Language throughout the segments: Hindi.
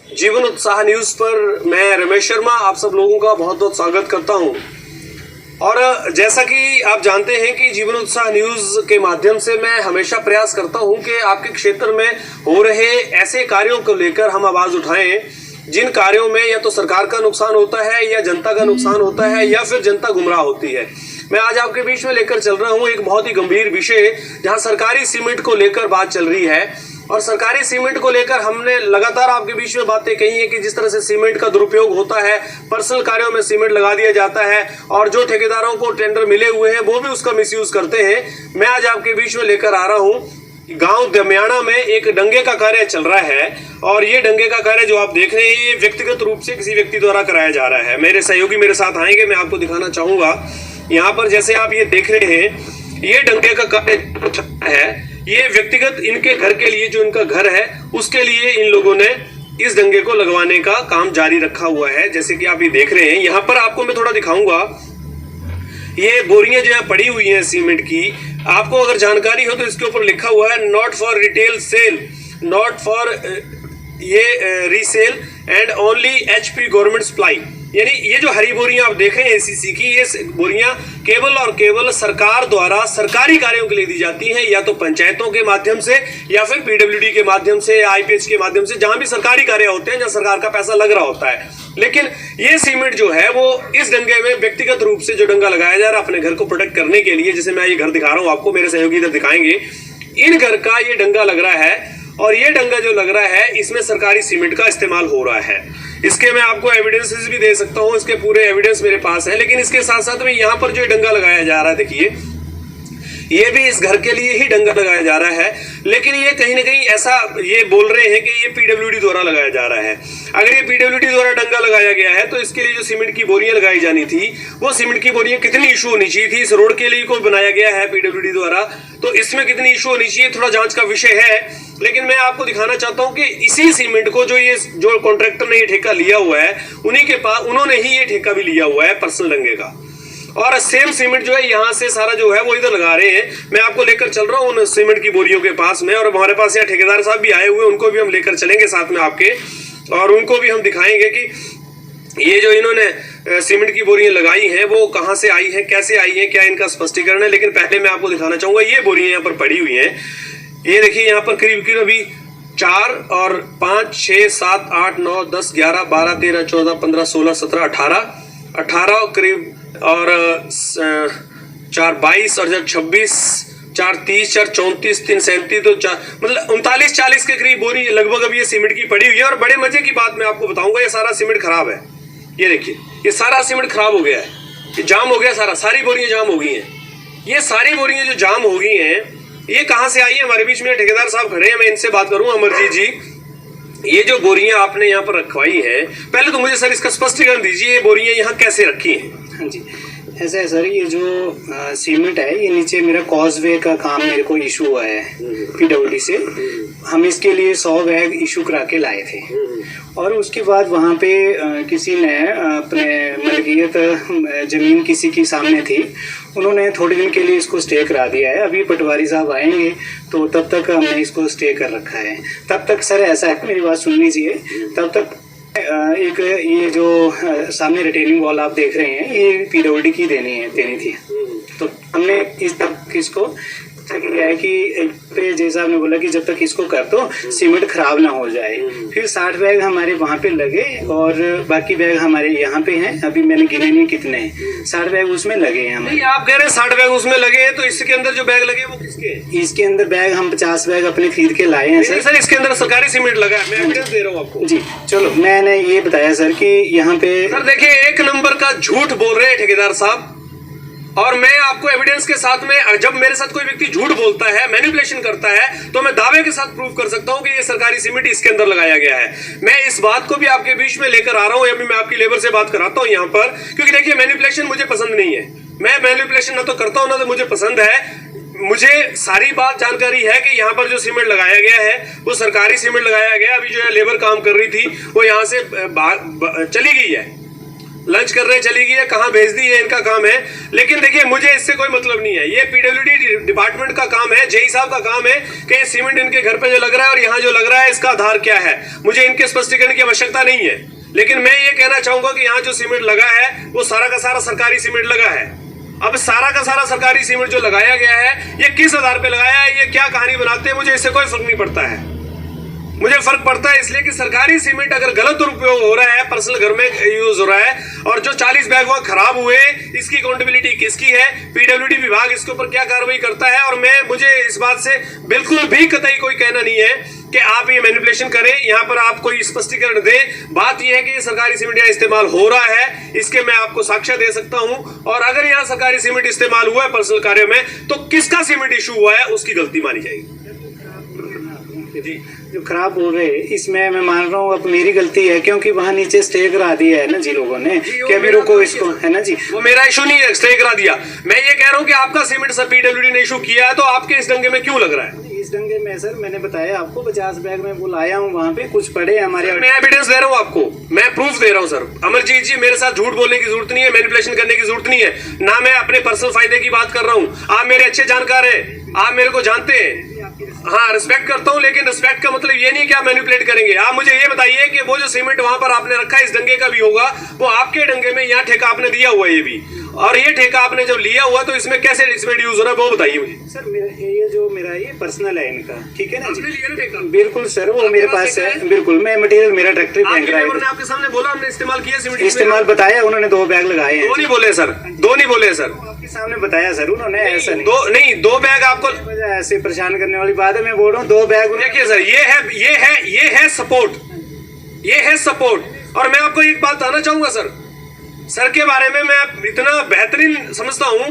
जीवन उत्साह न्यूज पर मैं रमेश शर्मा आप सब लोगों का बहुत बहुत स्वागत करता हूं। और जैसा कि आप जानते हैं कि जीवन उत्साह न्यूज के माध्यम से मैं हमेशा प्रयास करता हूं कि आपके क्षेत्र में हो रहे ऐसे कार्यों को लेकर हम आवाज उठाएं जिन कार्यों में या तो सरकार का नुकसान होता है या जनता का नुकसान होता है या फिर जनता गुमराह होती है। मैं आज आपके बीच में लेकर चल रहा हूं एक बहुत ही गंभीर विषय, जहां सरकारी सीमेंट को लेकर बात चल रही है। और सरकारी सीमेंट को लेकर हमने लगातार आपके बीच में बातें कही है कि जिस तरह से सीमेंट का दुरुपयोग होता है, पर्सनल कार्यों में सीमेंट लगा दिया जाता है और जो ठेकेदारों को टेंडर मिले हुए हैं वो भी उसका मिसयूज करते हैं। मैं आज आपके बीच में लेकर आ रहा हूं गांव दमियाना में एक डंगे का कार्य चल रहा है और ये डंगे का कार्य जो आप देख रहे हैं ये व्यक्तिगत रूप से किसी व्यक्ति द्वारा कराया जा रहा है। मेरे सहयोगी मेरे साथ आएंगे, मैं आपको दिखाना चाहूंगा। यहाँ पर जैसे आप ये देख रहे हैं ये डंगे का कार्य है, ये व्यक्तिगत इनके घर के लिए, जो इनका घर है उसके लिए इन लोगों ने इस डंगे को लगवाने का काम जारी रखा हुआ है। जैसे कि आप ये देख रहे हैं, यहाँ पर आपको मैं थोड़ा दिखाऊंगा। ये बोरियां जो है पड़ी हुई हैं सीमेंट की, आपको अगर जानकारी हो तो इसके ऊपर लिखा हुआ है not for retail sale, not for ये resale and only HP government supply. यानी ये जो हरी बोरियां आप देख रहे हैं ACC की, ये बोरियां केवल और केवल सरकार द्वारा सरकारी कार्यों के लिए दी जाती हैं, या तो पंचायतों के माध्यम से या फिर PWD के माध्यम से, IPH के माध्यम से, जहां भी सरकारी कार्य होते हैं, जहां सरकार का पैसा लग रहा होता है। लेकिन ये सीमेंट जो है वो इस डंगे में व्यक्तिगत रूप से जो डंगा लगाया जा रहा है अपने घर को प्रोटेक्ट करने के लिए, जैसे मैं ये घर दिखा रहा हूं आपको, मेरे सहयोगी इधर दिखाएंगे, इन घर का ये डंगा लग रहा है। और ये डंगा जो लग रहा है इसमें सरकारी सीमेंट का इस्तेमाल हो रहा है। इसके मैं आपको एविडेंसेस भी दे सकता हूं, इसके पूरे एविडेंस मेरे पास है। लेकिन इसके साथ साथ में यहाँ पर जो डंगा लगाया जा रहा है, देखिए ये भी इस घर के लिए ही डंगा लगाया जा रहा है। लेकिन ये कहीं ना कहीं ऐसा ये बोल रहे हैं कि ये PWD द्वारा लगाया जा रहा है। अगर ये PWD द्वारा डंगा लगाया गया है तो इसके लिए जो सीमेंट की बोरियां लगाई जानी थी, वो सीमेंट की बोरियां कितनी इशू होनी चाहिए थी, इस रोड के लिए कोई बनाया गया है PWD द्वारा, तो इसमें कितनी इशू होनी चाहिए, थोड़ा जांच का विषय है। लेकिन मैं आपको दिखाना चाहता हूं कि इसी सीमेंट को जो कॉन्ट्रैक्टर ने ये ठेका लिया हुआ है, उन्हीं के पास, उन्होंने ही ये ठेका भी लिया हुआ है पर्सनल डंगे का। और सेम सीमेंट जो है यहाँ से सारा जो है वो इधर लगा रहे हैं। मैं आपको लेकर चल रहा हूँ उन सीमेंट की बोरियों के पास में, और हमारे पास यहाँ ठेकेदार साहब भी आए हुए, उनको भी हम लेकर चलेंगे साथ में आपके, और उनको भी हम दिखाएंगे कि ये जो इन्होंने सीमेंट की बोरियां लगाई हैं वो कहाँ से आई हैं, कैसे आई हैं, क्या इनका स्पष्टीकरण है। लेकिन पहले मैं आपको दिखाना चाहूंगा, ये बोरियां यहाँ पर पड़ी हुई हैं। ये देखिए यहाँ पर करीब करीब अभी 4 और 5 6 7 8 9 10 11 12 13 14 15 16 17 18 करीब, और 4 22 और 26 4 30 4 34 3 37, तो मतलब 39 40 के करीब बोरी लगभग अब ये सीमेंट की पड़ी हुई है। और बड़े मजे की बात मैं आपको बताऊंगा, ये सारा सीमेंट खराब है। ये देखिए ये सारा सीमेंट खराब हो गया है, ये जाम हो गया, सारी बोरियां जाम हो गई हैं। ये सारी बोरियां जो जाम हो गई हैं ये कहां से आई है? हमारे बीच में ठेकेदार साहब खड़े हैं, मैं इनसे बात करूंगा। अमरजीत जी, ये जो बोरियां आपने यहाँ पर रखवाई है, पहले तो मुझे सर इसका स्पष्टीकरण दीजिए, ये बोरियां यहाँ कैसे रखी हैं? हाँ जी, ऐसा है सर, ये जो सीमेंट है ये नीचे मेरा कॉजवे का काम मेरे को इशू हुआ है PWD से। हम इसके लिए 100 बैग इशू करा के लाए थे, और उसके बाद वहाँ पे किसी ने अपने मलकियत ज़मीन किसी की सामने थी, उन्होंने थोड़े दिन के लिए इसको स्टे करा दिया है। अभी पटवारी साहब आएंगे तो तब तक हमने इसको स्टे कर रखा है। तब तक सर ऐसा है, मेरी बात सुन लीजिए, तब तक एक ये जो सामने रिटेनिंग वॉल आप देख रहे हैं ये PWD की देनी थी। तो हमने इस तक इसको किया है कि जैसा आपने बोला कि जब तक इसको कर दो सीमेंट खराब ना हो जाए। फिर 60 बैग हमारे वहाँ पे लगे और बाकी बैग हमारे यहाँ पे हैं, अभी मैंने गिने नहीं कितने हैं, 60 बैग उसमें लगे हैं हमारे। आप कह रहे हैं 60 बैग उसमें लगे हैं, तो इसके अंदर जो बैग लगे वो किसके हैं? इसके अंदर बैग हम 50 बैग अपने खरीद के लाए हैं सर। इसके अंदर सरकारी सीमेंट लगा है, मैं एविडेंस दे रहा हूँ आपको। जी चलो, मैंने ये बताया सर कि यहाँ पे सर देखिए 1 नंबर का झूठ बोल रहे हैं ठेकेदार साहब, और मैं आपको एविडेंस के साथ में, जब मेरे साथ कोई व्यक्ति झूठ बोलता है, मैनिपुलेशन करता है, तो मैं दावे के साथ प्रूव कर सकता हूं कि ये सरकारी सीमेंट इसके अंदर लगाया गया है। मैं इस बात को भी आपके बीच में लेकर आ रहा हूं, अभी मैं आपकी लेबर से बात कराता हूं यहां पर, क्योंकि देखिए मैनिपुलेशन मुझे पसंद नहीं है। मैं मैनिपुलेशन ना तो करता हूं ना तो मुझे पसंद है। मुझे सारी बात जानकारी है कि यहाँ पर जो सीमेंट लगाया गया है वो सरकारी सीमेंट लगाया गया। अभी जो है लेबर काम कर रही थी वो यहाँ से चली गई है, लंच करने चली गई है, कहाँ भेज दी है, इनका काम है। लेकिन देखिए मुझे इससे कोई मतलब नहीं है, ये पीडब्ल्यूडी डिपार्टमेंट का काम है, जेई साहब का काम है कि ये सीमेंट इनके घर पे जो लग रहा है और यहाँ जो लग रहा है इसका आधार क्या है। मुझे इनके स्पष्टीकरण की आवश्यकता नहीं है। लेकिन मैं ये कहना चाहूंगा कि यहाँ जो सीमेंट लगा है वो सारा का सारा सरकारी सीमेंट लगा है। अब सारा का सारा सरकारी सीमेंट जो लगाया गया है ये किस आधार पे लगाया है, ये क्या कहानी बनाते हैं, मुझे इससे कोई फर्क नहीं पड़ता है। मुझे फर्क पड़ता है इसलिए कि सरकारी सीमेंट अगर गलत दुरुपयोग हो रहा है, पर्सनल घर में यूज हो रहा है, और जो 40 बैग वहां खराब हुए, इसकी अकाउंटेबिलिटी किसकी है, पीडब्ल्यूडी विभाग इसके ऊपर क्या कार्रवाई करता है। और मुझे इस बात से बिल्कुल भी कतई कोई कहना नहीं है कि आप ये मैनिपुलेशन करें, यहाँ पर आप कोई स्पष्टीकरण दें। बात यह है कि ये सरकारी सीमेंट यहाँ इस्तेमाल हो रहा है, इसके मैं आपको साक्ष्य दे सकता हूं। और अगर यहाँ सरकारी सीमेंट इस्तेमाल हुआ है पर्सनल कार्य में, तो किसका सीमेंट इशू हुआ है उसकी गलती मानी जाएगी। जी, जो खराब हो रहे इसमें मैं मान रहा हूँ अब मेरी गलती है, क्योंकि वहाँ नीचे स्टे करा दिया है ना जी लोगों ने कि अभी रोको इसको, है ना जी। वो मेरा इशू नहीं है, स्टे करा दिया। मैं ये कह रहा हूँ कि आपका सीमेंट सर पीडब्ल्यूडी ने इशू किया है, तो आपके इस दंगे में क्यों लग रहा है? इस दंगे में सर मैंने बताया आपको 50 बैग में वो लाया हूँ, वहाँ पे कुछ पड़े हमारे। मैं एविडेंस दे रहा हूँ आपको, मैं प्रूफ दे रहा हूँ सर। अमरजीत जी मेरे साथ झूठ बोलने की जरूरत नहीं है, मैनिपुलेशन करने की जरूरत नहीं है ना, मैं अपने पर्सनल फायदे की बात कर रहा हूँ। आप मेरे अच्छे जानकार हैं, आप मेरे को जानते हैं, हाँ रिस्पेक्ट करता हूँ, लेकिन रिस्पेक्ट का मतलब ये नहीं कि आप मैनिपुलेट करेंगे। आप मुझे ये बताइए कि वो जो सीमेंट वहां पर आपने रखा है इस दंगे का भी होगा, वो आपके दंगे में यहाँ ठेका आपने दिया हुआ है ये भी, और ये ठेका आपने जब लिया हुआ तो इसमें कैसे सीमेंट यूज हो रहा है वो बताइए मुझे। सर ये जो मेरा ये पर्सनल है इनका, ठीक है ना जी? ठेका बिल्कुल सर, वो मेरे पास है, बिल्कुल। मैं मटेरियल मेरा ट्रैक्टर फेंक रहा है, आपके सामने बोला हमने इस्तेमाल किया सीमेंट, इस्तेमाल बताया उन्होंने, 2 बैग लगाए हैं। 2 नहीं बोले सर, 2 नहीं बोले सर, आपके सामने बताया सर उन्होंने, ऐसा नहीं 2 बैग आपको ऐसे परेशान करने वाली बात है। मैं बोल रहा हूँ 2 बैग। देखिए सर ये है सपोर्ट, ये है सपोर्ट। और मैं आपको एक बात बताना चाहूंगा सर के बारे में मैं इतना बेहतरीन समझता हूं,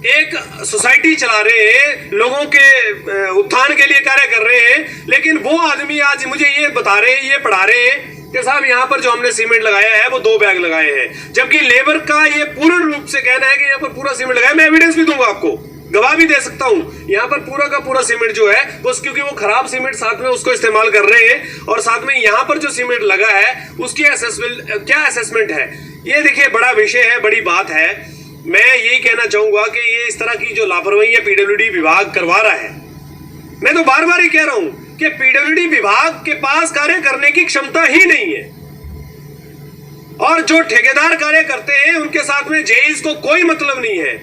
एक सोसाइटी चला रहे हैं, लोगों के उत्थान के लिए कार्य कर रहे हैं, लेकिन वो आदमी आज मुझे ये बता रहे हैं, ये पढ़ा रहे हैं कि साहब यहाँ पर जो हमने सीमेंट लगाया है वो 2 बैग लगाए हैं, जबकि लेबर का ये पूर्ण रूप से कहना है कि यहाँ पर पूरा सीमेंट लगाया। मैं एविडेंस भी दूंगा आपको, गवाह भी दे सकता हूं, यहाँ पर पूरा का पूरा सीमेंट जो है वो, क्योंकि वो खराब सीमेंट साथ में उसको इस्तेमाल कर रहे हैं, और साथ में यहाँ पर जो सीमेंट लगा है उसकी क्या असेसमेंट है, ये देखिए बड़ा विषय है, बड़ी बात है। मैं यही कहना चाहूंगा कि ये इस तरह की जो लापरवाही है पीडब्ल्यूडी विभाग करवा रहा है, मैं तो बार बार ही कह रहा हूं कि पीडब्ल्यूडी विभाग के पास कार्य करने की क्षमता ही नहीं है, और जो ठेकेदार कार्य करते हैं उनके साथ में जेईस को कोई मतलब नहीं है।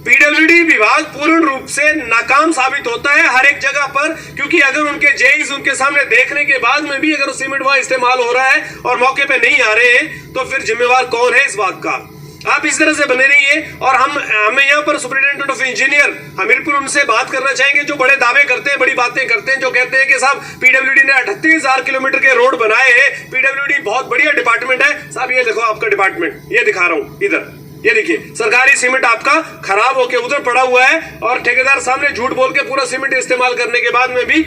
पीडब्ल्यूडी विभाग पूर्ण रूप से नाकाम साबित होता है हर एक जगह पर, क्योंकि अगर उनके जेईस उनके सामने देखने के बाद में भी अगर सीमेंट वहां इस्तेमाल हो रहा है और मौके पे नहीं आ रहे हैं, तो फिर जिम्मेवार कौन है इस बात का? आप इस तरह से बने रहिए। और हमें यहाँ पर सुपरिटेंडेंट ऑफ इंजीनियर हमीरपुर उनसे बात करना चाहेंगे, जो बड़े दावे करते हैं, बड़ी बातें करते हैं, जो कहते हैं कि साहब पीडब्ल्यूडी ने 38,000 किलोमीटर के रोड बनाए हैं, पीडब्ल्यूडी बहुत बढ़िया डिपार्टमेंट है। साहब ये देखो आपका डिपार्टमेंट, ये दिखा रहा हूं इधर, ये देखिए सरकारी सीमेंट आपका खराब होके उधर पड़ा हुआ है, और ठेकेदार सामने झूठ बोल के पूरा सीमेंट इस्तेमाल करने के बाद में भी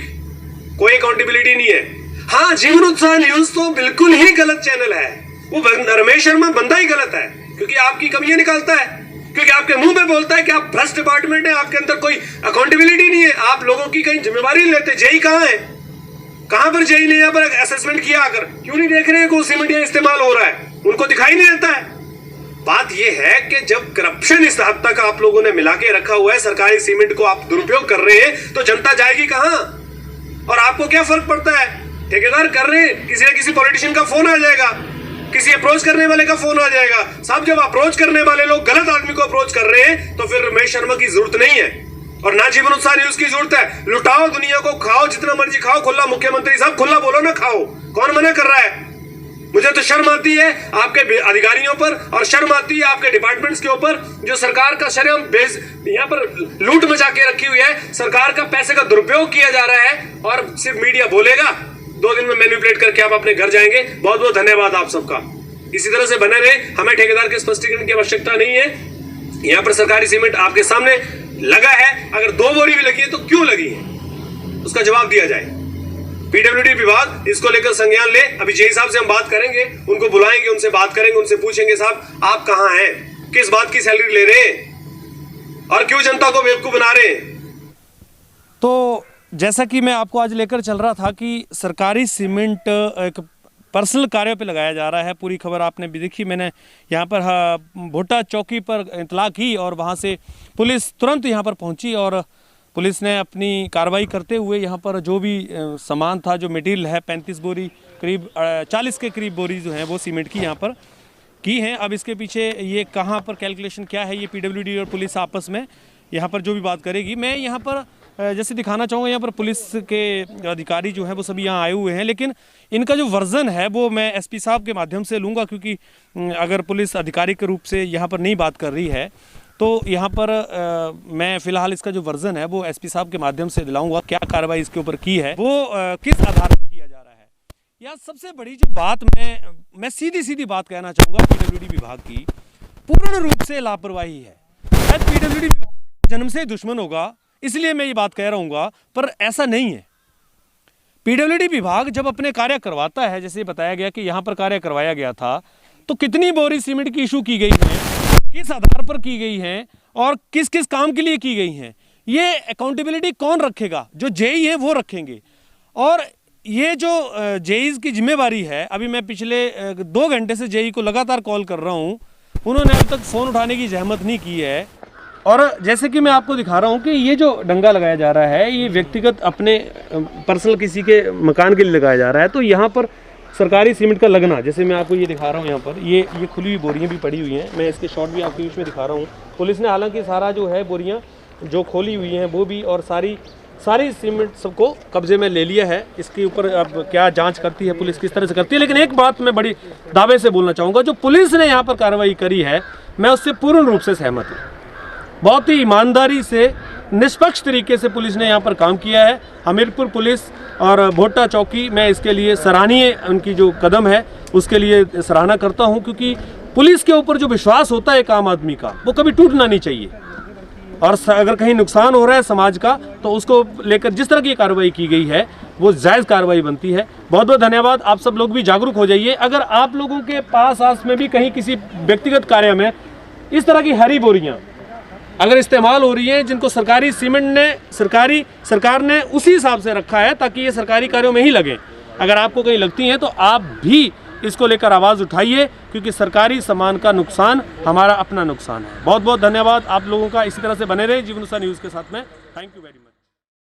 कोई अकाउंटेबिलिटी नहीं है। हाँ, जीवन उत्साह न्यूज तो बिल्कुल ही गलत चैनल है, वो रमेश शर्मा बंदा ही गलत है, क्योंकि आपकी कमियां निकालता है, क्योंकि आपके मुंह पे बोलता है कि आप भ्रष्ट डिपार्टमेंट है, आपके अंदर कोई अकाउंटेबिलिटी नहीं है, आप लोगों की कहीं जिम्मेवारी लेते। जेई कहाँ है? कहां पर जेई ने यहाँ पर असेसमेंट किया? आकर क्यों नहीं देख रहे हैं कि सीमेंट यहाँ इस्तेमाल हो रहा है? उनको दिखाई नहीं देता है। बात यह है कि जब करप्शन इस हद तक आप लोगों ने मिला के रखा हुआ है, सरकारी सीमेंट को आप दुरुपयोग कर रहे हैं, तो जनता जाएगी कहां? और आपको क्या फर्क पड़ता है? ठेकेदार कर रहे हैं, किसी न किसी पॉलिटिशियन का फोन आ जाएगा, किसी अप्रोच करने वाले का फोन आ जाएगा। साहब जब अप्रोच करने वाले लोग गलत आदमी को अप्रोच कर रहे हैं, तो फिर रमेश शर्मा की जरूरत नहीं है, और ना जीवन उत्साह न्यूज की जरूरत है। लुटाओ दुनिया को, खाओ जितना मर्जी खाओ, खुला। मुख्यमंत्री साहब खुला बोलो ना खाओ, कौन मना कर रहा है? मुझे तो शर्म आती है आपके अधिकारियों पर, और शर्म आती है आपके डिपार्टमेंट्स के ऊपर, जो सरकार का शर्म बेस यहाँ पर लूट मचा के रखी हुई है। सरकार का पैसे का दुरुपयोग किया जा रहा है, और सिर्फ मीडिया बोलेगा, 2 दिन में मैनिपुलेट करके आप अपने घर जाएंगे। बहुत बहुत धन्यवाद आप सबका। इसी तरह से बने रहे, हमें ठेकेदार के स्पष्टीकरण की आवश्यकता नहीं है। यहाँ पर सरकारी सीमेंट आपके सामने लगा है, अगर 2 बोरी भी लगी है तो क्यों लगी है, उसका जवाब दिया जाए। पीडब्ल्यूडी विभाग इसको लेकर संज्ञान ले। अभी जेई साहब से हम बात करेंगे, उनको बुलाएंगे, उनसे बात करेंगे, उनसे पूछेंगे साहब आप कहां हैं, किस बात की सैलरी ले रहे हैं, और क्यों जनता को बेवकूफ बना रहे हैं। तो जैसा कि मैं आपको आज लेकर चल रहा था कि सरकारी सीमेंट एक पर्सनल कार्यों पे लगाया जा रहा है। पूरी खबर आपने भी देखी। मैंने यहाँ पर भोटा चौकी पर इतला की और वहाँ से पुलिस तुरंत यहाँ पर पहुँची और पुलिस ने अपनी कार्रवाई करते हुए यहाँ पर जो भी सामान था, जो मटेरियल है, 35 बोरी करीब 40 के करीब बोरी जो हैं वो सीमेंट की यहाँ पर की हैं। अब इसके पीछे ये कहाँ पर कैलकुलेशन क्या है, ये पीडब्ल्यूडी और पुलिस आपस में यहाँ पर जो भी बात करेगी। मैं यहाँ पर जैसे दिखाना चाहूँगा, यहाँ पर पुलिस के अधिकारी जो हैं वो सभी यहाँ आए हुए हैं, लेकिन इनका जो वर्जन है वो मैं एसपी साहब के माध्यम से लूँगा, क्योंकि अगर पुलिस आधिकारिक रूप से यहाँ पर नहीं बात कर रही है तो यहाँ पर मैं फ़िलहाल इसका जो वर्जन है वो एसपी साहब के माध्यम से दिलाऊँगा। क्या कार्रवाई इसके ऊपर की है, वो किस आधार पर किया जा रहा है। या सबसे बड़ी जो बात मैं सीधी बात कहना चाहूँगा, पीडब्ल्यूडी विभाग की पूर्ण रूप से लापरवाही है। शायद पीडब्ल्यूडी विभाग जन्म से दुश्मन होगा, इसलिए मैं ये बात कह रहा हूँ, पर ऐसा नहीं है। पीडब्ल्यूडी विभाग जब अपने कार्य करवाता है, जैसे बताया गया कि यहाँ पर कार्य करवाया गया था, तो कितनी बोरी सीमेंट की इशू की गई है, किस आधार पर की गई हैं और किस किस काम के लिए की गई हैं, ये अकाउंटेबिलिटी कौन रखेगा? जो जेई है वो रखेंगे। और ये जो जेईज की जिम्मेवारी है, अभी मैं पिछले 2 घंटे से जेई को लगातार कॉल कर रहा हूँ, उन्होंने अब तक फ़ोन उठाने की जहमत नहीं की है। और जैसे कि मैं आपको दिखा रहा हूँ कि ये जो डंगा लगाया जा रहा है, ये व्यक्तिगत अपने पर्सनल किसी के मकान के लिए लगाया जा रहा है। तो यहाँ पर सरकारी सीमेंट का लगना, जैसे मैं आपको ये दिखा रहा हूँ, यहाँ पर ये खुली हुई बोरियाँ भी पड़ी हुई हैं। मैं इसके शॉट भी आपके बीच में दिखा रहा हूँ। पुलिस ने हालांकि सारा जो है बोरियाँ जो खोली हुई हैं वो भी, और सारी सीमेंट सबको कब्जे में ले लिया है। इसके ऊपर अब क्या जांच करती है पुलिस, किस तरह से करती है। लेकिन एक बात मैं बड़ी दावे से बोलना चाहूँगा, जो पुलिस ने यहाँ पर कार्रवाई करी है, मैं उससे पूर्ण रूप से सहमत हूँ। बहुत ही ईमानदारी से, निष्पक्ष तरीके से पुलिस ने यहाँ पर काम किया है। हमीरपुर पुलिस और भोटा चौकी, मैं इसके लिए सराहनीय उनकी जो कदम है उसके लिए सराहना करता हूँ, क्योंकि पुलिस के ऊपर जो विश्वास होता है एक आम आदमी का, वो कभी टूटना नहीं चाहिए। और अगर कहीं नुकसान हो रहा है समाज का, तो उसको लेकर जिस तरह की कार्रवाई की गई है वो जायज़ कार्रवाई बनती है। बहुत बहुत धन्यवाद। आप सब लोग भी जागरूक हो जाइए। अगर आप लोगों के पास में भी कहीं किसी व्यक्तिगत कार्य में इस तरह की हरी बोरियाँ अगर इस्तेमाल हो रही हैं, जिनको सरकारी सीमेंट ने सरकार ने उसी हिसाब से रखा है ताकि ये सरकारी कार्यों में ही लगे, अगर आपको कहीं लगती हैं तो आप भी इसको लेकर आवाज़ उठाइए, क्योंकि सरकारी सामान का नुकसान हमारा अपना नुकसान है। बहुत बहुत धन्यवाद आप लोगों का। इसी तरह से बने रहे जीवन उत्साह न्यूज़ के साथ में। Thank you very much.